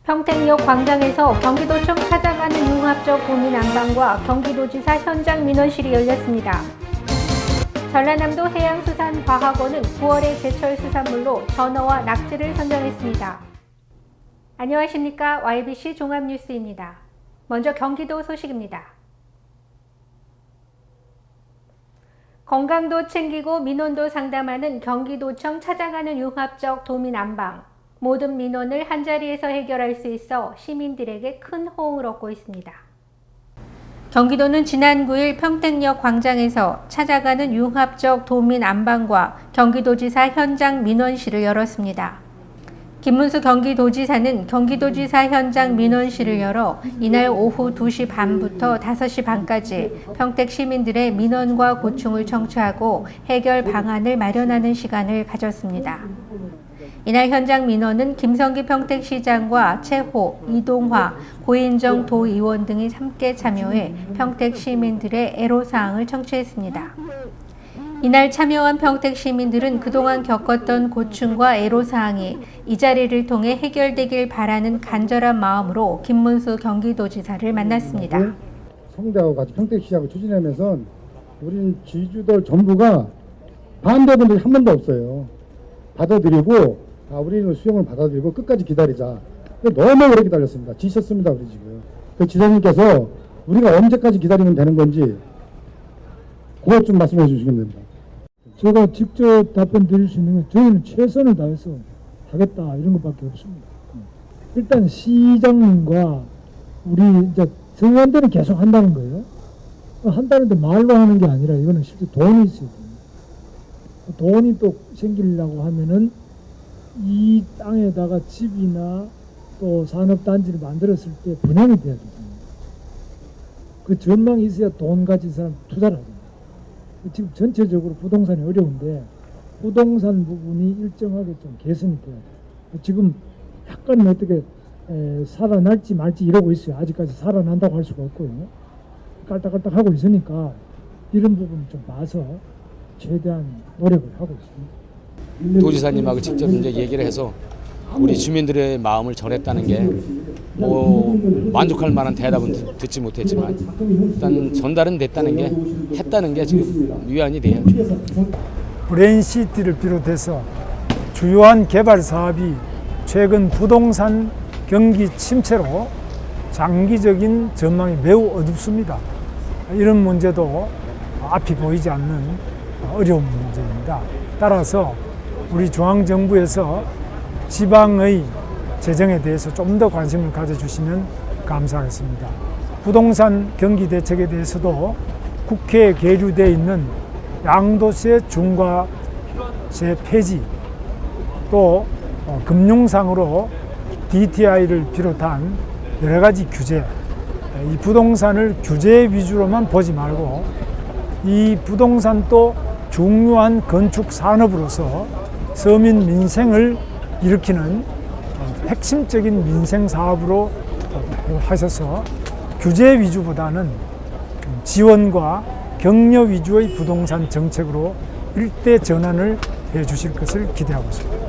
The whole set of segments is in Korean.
평택역 광장에서 경기도청 찾아가는 융합적 도민 안방과 경기도지사 현장 민원실이 열렸습니다. 전라남도 해양수산과학원은 9월의 제철 수산물로 전어와 낙지를 선정했습니다. 안녕하십니까? YBC 종합뉴스입니다. 먼저 경기도 소식입니다. 건강도 챙기고 민원도 상담하는 경기도청 찾아가는 융합적 도민 안방. 모든 민원을 한자리에서 해결할 수 있어 시민들에게 큰 호응을 얻고 있습니다. 경기도는 지난 9일 평택역 광장에서 찾아가는 융합적 도민 안방과 경기도지사 현장 민원실을 열었습니다. 김문수 경기도지사는 경기도지사 현장 민원실을 열어 이날 오후 2시 반부터 5시 반까지 평택 시민들의 민원과 고충을 청취하고 해결 방안을 마련하는 시간을 가졌습니다. 이날 현장 민원은 김성기 평택시장과 최호, 이동화, 고인정 도의원 등이 함께 참여해 평택 시민들의 애로사항을 청취했습니다. 이날 참여한 평택 시민들은 그동안 겪었던 고충과 애로사항이 이 자리를 통해 해결되길 바라는 간절한 마음으로 김문수 경기도지사를 만났습니다. 성대하고 같이 평택시장을 추진하면서 우리는 지주들 전부가 반대 분들이 한 번도 없어요. 받아들이고 우리는 수용을 받아들이고 끝까지 기다리자. 너무 오래 기다렸습니다. 지쳤습니다. 우리 지금. 그 지사님께서 우리가 언제까지 기다리면 되는 건지 그것 좀 말씀해 주시면 됩니다. 제가 직접 답변 드릴 수 있는 건 저희는 최선을 다해서 하겠다 이런 것밖에 없습니다. 일단 시장님과 우리 이제 정의원들은 계속 한다는 거예요. 한다는데 말로 하는 게 아니라 이거는 실제 돈이 있어요. 돈이 또 생기려고 하면은 이 땅에다가 집이나 또 산업단지를 만들었을 때 분양이 돼야 되잖아요. 그 전망이 있어야 돈 가진 사람 투자를 하거든요. 지금 전체적으로 부동산이 어려운데 부동산 부분이 일정하게 좀 개선이 돼야 돼요. 지금 약간 어떻게 살아날지 말지 이러고 있어요. 아직까지 살아난다고 할 수가 없고요. 깔딱깔딱 하고 있으니까 이런 부분 좀 봐서 최대한 노력을 하고 있습니다. 도지사님하고 직접 이제 얘기를 해서 우리 주민들의 마음을 전했다는 게 만족할 만한 대답은 듣지 못했지만 일단 전달은 됐다는 게 했다는 게 지금 위안이 돼요. 브레인시티를 비롯해서 주요한 개발 사업이 최근 부동산 경기 침체로 장기적인 전망이 매우 어둡습니다. 이런 문제도 앞이 보이지 않는 어려운 문제입니다. 따라서 우리 중앙정부에서 지방의 재정에 대해서 좀 더 관심을 가져주시면 감사하겠습니다. 부동산 경기 대책에 대해서도 국회에 계류되어 있는 양도세 중과세 폐지, 또 금융상으로 DTI를 비롯한 여러 가지 규제, 이 부동산을 규제 위주로만 보지 말고 이 부동산도 중요한 건축 산업으로서 서민 민생을 일으키는 핵심적인 민생 사업으로 하셔서 규제 위주보다는 지원과 격려 위주의 부동산 정책으로 일대 전환을 해 주실 것을 기대하고 있습니다.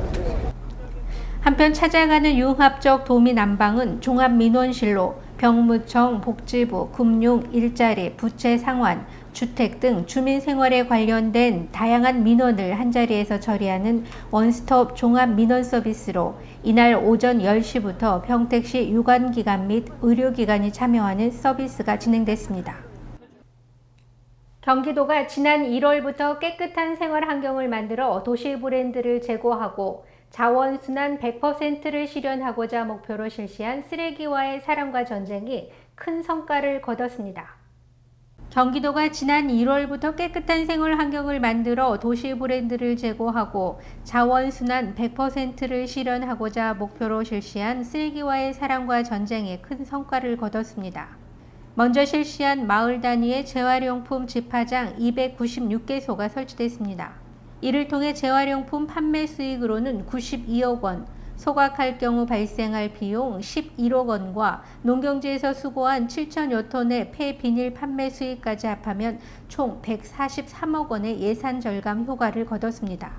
한편 찾아가는 융합적 도민 안방은 종합민원실로 병무청, 복지부, 금융, 일자리, 부채 상환, 주택 등 주민 생활에 관련된 다양한 민원을 한자리에서 처리하는 원스톱 종합 민원 서비스로 이날 오전 10시부터 평택시 유관기관 및 의료기관이 참여하는 서비스가 진행됐습니다. 경기도가 지난 1월부터 깨끗한 생활 환경을 만들어 도시 브랜드를 제고하고 자원순환 100%를 실현하고자 목표로 실시한 쓰레기와의 사랑과 전쟁이 큰 성과를 거뒀습니다. 경기도가 지난 1월부터 깨끗한 생활 환경을 만들어 도시 브랜드를 제고하고 자원순환 100%를 실현하고자 목표로 실시한 쓰레기와의 사랑과 전쟁에 큰 성과를 거뒀습니다. 먼저 실시한 마을 단위의 재활용품 집화장 296개소가 설치됐습니다. 이를 통해 재활용품 판매 수익으로는 92억 원, 소각할 경우 발생할 비용 11억 원과 농경지에서 수거한 7천여 톤의 폐비닐 판매 수익까지 합하면 총 143억 원의 예산 절감 효과를 거뒀습니다.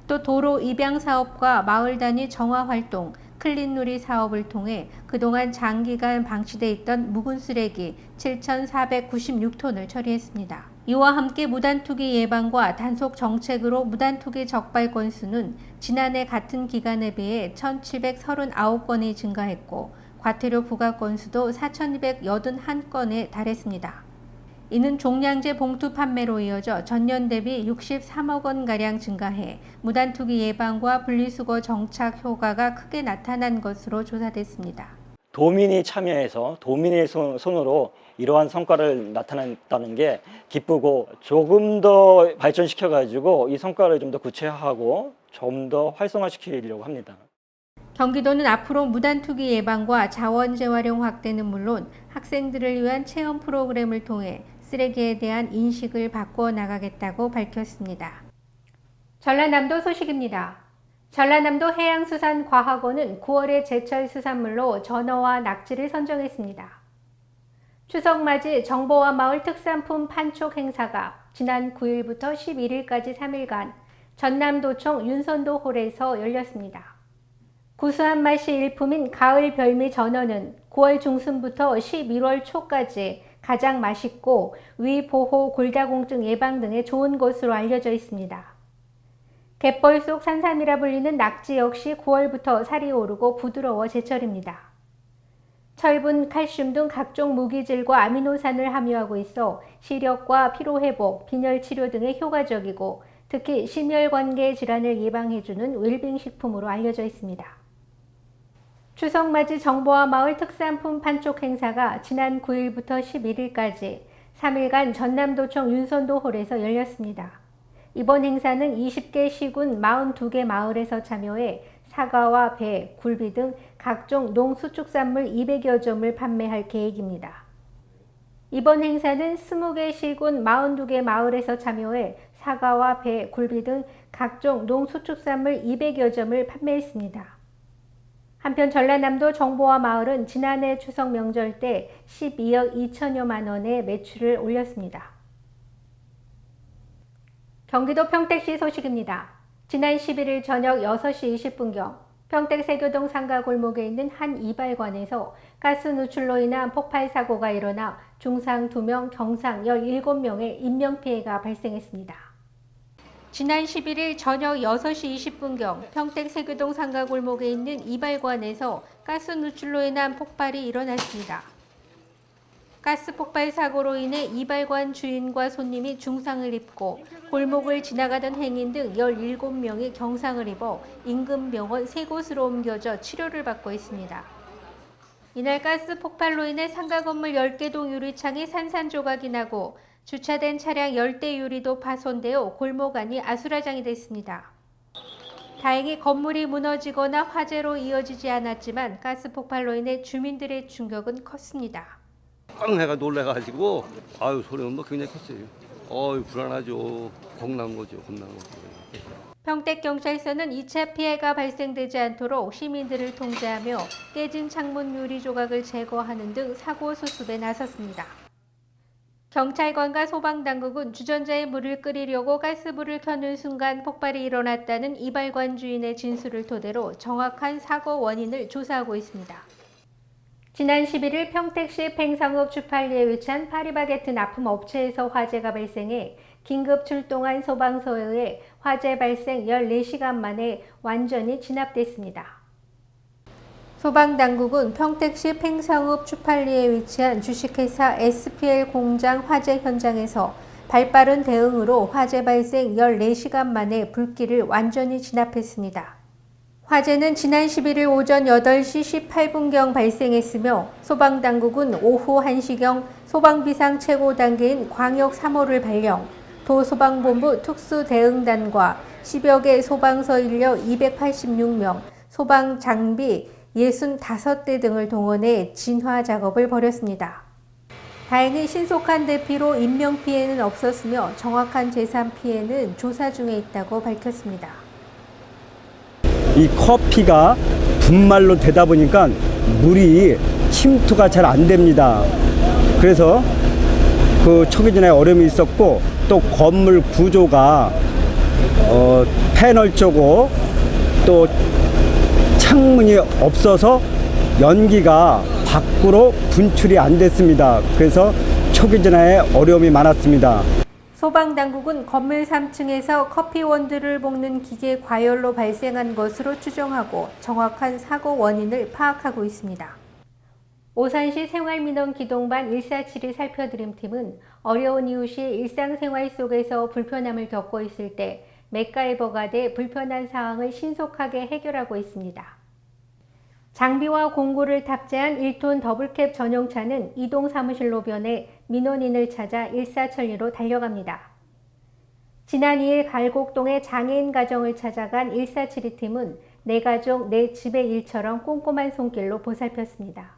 또 도로 입양 사업과 마을 단위 정화 활동, 클린누리 사업을 통해 그동안 장기간 방치돼 있던 묵은 쓰레기 7,496톤을 처리했습니다. 이와 함께 무단투기 예방과 단속 정책으로 무단투기 적발 건수는 지난해 같은 기간에 비해 1,739건이 증가했고 과태료 부과 건수도 4,281건에 달했습니다. 이는 종량제 봉투 판매로 이어져 전년 대비 63억 원가량 증가해 무단투기 예방과 분리수거 정착 효과가 크게 나타난 것으로 조사됐습니다. 도민이 참여해서 도민의 손으로 이러한 성과를 나타냈다는 게 기쁘고 조금 더 발전시켜가지고 이 성과를 좀 더 구체화하고 좀 더 활성화시키려고 합니다. 경기도는 앞으로 무단투기 예방과 자원 재활용 확대는 물론 학생들을 위한 체험 프로그램을 통해 쓰레기에 대한 인식을 바꿔 나가겠다고 밝혔습니다. 전라남도 소식입니다. 전라남도 해양수산과학원은 9월의 제철 수산물로 전어와 낙지를 선정했습니다. 추석맞이 정보화 마을 특산품 판촉 행사가 지난 9일부터 11일까지 3일간 전남도청 윤선도 홀에서 열렸습니다. 구수한 맛이 일품인 가을 별미 전어는 9월 중순부터 11월 초까지 가장 맛있고 위 보호, 골다공증 예방 등에 좋은 것으로 알려져 있습니다. 갯벌 속 산삼이라 불리는 낙지 역시 9월부터 살이 오르고 부드러워 제철입니다. 철분, 칼슘 등 각종 무기질과 아미노산을 함유하고 있어 시력과 피로회복, 빈혈 치료 등에 효과적이고 특히 심혈관계 질환을 예방해주는 웰빙 식품으로 알려져 있습니다. 추석맞이 정보화 마을 특산품 판촉 행사가 지난 9일부터 11일까지 3일간 전남도청 윤선도 홀에서 열렸습니다. 이번 행사는 20개 시군 42개 마을에서 참여해 사과와 배, 굴비 등 각종 농수축산물 200여 점을 판매할 계획입니다. 이번 행사는 20개 시군 42개 마을에서 참여해 사과와 배, 굴비 등 각종 농수축산물 200여 점을 판매했습니다. 한편 전라남도 정보화 마을은 지난해 추석 명절 때 12억 2천여만 원의 매출을 올렸습니다. 경기도 평택시 소식입니다. 지난 11일 저녁 6시 20분경 평택 세교동 상가 골목에 있는 한 이발관에서 가스 누출로 인한 폭발 사고가 일어나 중상 2명, 경상 17명의 인명피해가 발생했습니다. 지난 11일 저녁 6시 20분경 평택 세교동 상가 골목에 있는 이발관에서 가스 누출로 인한 폭발이 일어났습니다. 가스 폭발 사고로 인해 이발관 주인과 손님이 중상을 입고 골목을 지나가던 행인 등 17명이 경상을 입어 인근 병원 3곳으로 옮겨져 치료를 받고 있습니다. 이날 가스 폭발로 인해 상가 건물 10개 동 유리창이 산산조각이 나고 주차된 차량 10대 유리도 파손되어 골목 안이 아수라장이 됐습니다. 다행히 건물이 무너지거나 화재로 이어지지 않았지만 가스 폭발로 인해 주민들의 충격은 컸습니다. 꽝 해가 놀래가지고 아유 소리는 뭐 굉장히 컸어요. 어유 불안하죠. 겁난 거죠. 평택경찰서는 2차 피해가 발생되지 않도록 시민들을 통제하며 깨진 창문 유리 조각을 제거하는 등 사고 수습에 나섰습니다. 경찰관과 소방당국은 주전자에 물을 끓이려고 가스불을 켜는 순간 폭발이 일어났다는 이발관 주인의 진술을 토대로 정확한 사고 원인을 조사하고 있습니다. 지난 11일 평택시 팽성읍 주팔리에 위치한 파리바게트 납품 업체에서 화재가 발생해 긴급 출동한 소방서에 의해 화재 발생 14시간 만에 완전히 진압됐습니다. 소방당국은 평택시 팽성읍 추팔리에 위치한 주식회사 SPL 공장 화재 현장에서 발빠른 대응으로 화재 발생 14시간 만에 불길을 완전히 진압했습니다. 화재는 지난 11일 오전 8시 18분경 발생했으며 소방당국은 오후 1시경 소방비상 최고 단계인 광역 3호를 발령, 도소방본부 특수대응단과 10여 개 소방서 인력 286명, 소방장비 65대 등을 동원해 진화 작업을 벌였습니다. 다행히 신속한 대피로 인명피해는 없었으며 정확한 재산 피해는 조사 중에 있다고 밝혔습니다. 이 커피가 분말로 되다 보니까 물이 침투가 잘 안 됩니다. 그래서 그 초기전에 어려움이 있었고 또 건물 구조가 패널 쪼고 또 창문이 없어서 연기가 밖으로 분출이 안 됐습니다. 그래서 초기 진화에 어려움이 많았습니다. 소방당국은 건물 3층에서 커피 원두를 볶는 기계 과열로 발생한 것으로 추정하고 정확한 사고 원인을 파악하고 있습니다. 오산시 생활민원 기동반 147이 살펴드림팀은 어려운 이웃이 일상생활 속에서 불편함을 겪고 있을 때 맥가이버가 돼 불편한 상황을 신속하게 해결하고 있습니다. 장비와 공구를 탑재한 1톤 더블캡 전용차는 이동 사무실로 변해 민원인을 찾아 일사천리로 달려갑니다. 지난 2일 갈곡동의 장애인 가정을 찾아간 147팀은 내 가족 내 집의 일처럼 꼼꼼한 손길로 보살폈습니다.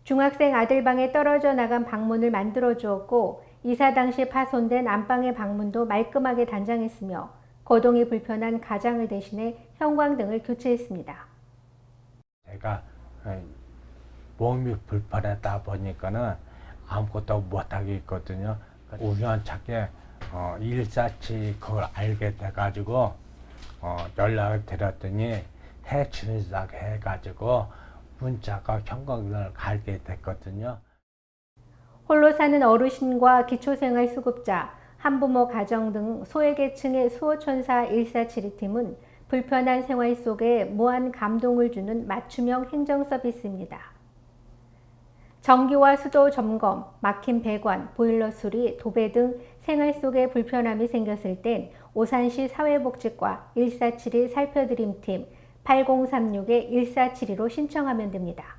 중학생 아들 방에 떨어져 나간 방문을 만들어 주었고 이사 당시 파손된 안방의 방문도 말끔하게 단장했으며 거동이 불편한 가장을 대신해 형광등을 교체했습니다. 제가 몸이 불편하다 보니까는 아무것도 못하겠거든요. 우연찮게 147 그걸 알게 돼가지고 연락을 드렸더니 해치는다고 해가지고 문자가 형광등을 갈게 됐거든요. 홀로 사는 어르신과 기초생활수급자, 한부모 가정 등 소외계층의 수호천사 1472팀은 불편한 생활 속에 무한 감동을 주는 맞춤형 행정 서비스입니다. 전기와 수도 점검, 막힌 배관, 보일러 수리, 도배 등 생활 속에 불편함이 생겼을 땐 오산시 사회복지과 1472 살펴드림팀 8036-1472로 신청하면 됩니다.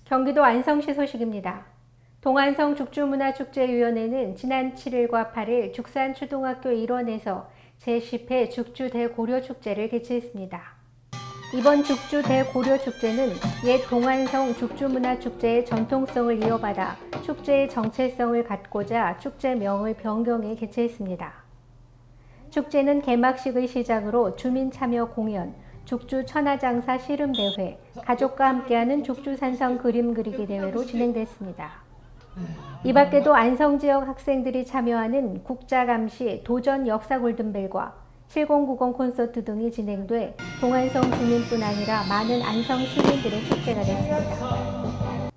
경기도 안성시 소식입니다. 동안성 죽주문화축제위원회는 지난 7일과 8일 죽산초등학교 일원에서 제10회 죽주 대고려축제를 개최했습니다. 이번 죽주 대고려축제는 옛 동안성 죽주문화축제의 전통성을 이어받아 축제의 정체성을 갖고자 축제명을 변경해 개최했습니다. 축제는 개막식을 시작으로 주민 참여 공연, 죽주 천하장사 씨름대회, 가족과 함께하는 죽주산성 그림 그리기 대회로 진행됐습니다. 이 밖에도 안성 지역 학생들이 참여하는 국자감시, 도전 역사 골든벨과 7090 콘서트 등이 진행돼 동안성 주민뿐 아니라 많은 안성 시민들의 축제가 됐습니다.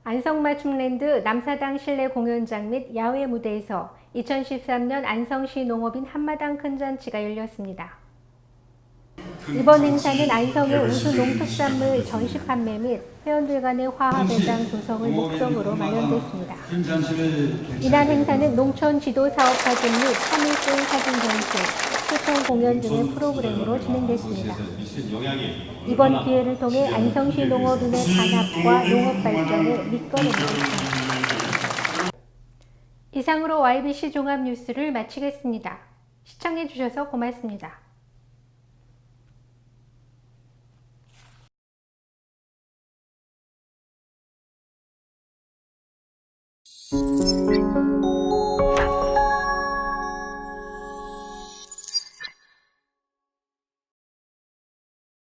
안성맞춤랜드 남사당 실내 공연장 및 야외 무대에서 2013년 안성시 농업인 한마당 큰잔치가 열렸습니다. 이번 행사는 안성의 우수 농특산물 전시 판매 및 회원들 간의 화합회장 조성을 목적으로 마련됐습니다. 이날 행사는 농촌 지도 사업 사진 및 3일분 사진 전시, 소통 공연 등의 프로그램으로 진행됐습니다. 이번 기회를 통해 안성시 농업인의 단합과 농업 발전을 밑거름하겠습니다. 이상으로 YBC 종합뉴스를 마치겠습니다. 시청해주셔서 고맙습니다.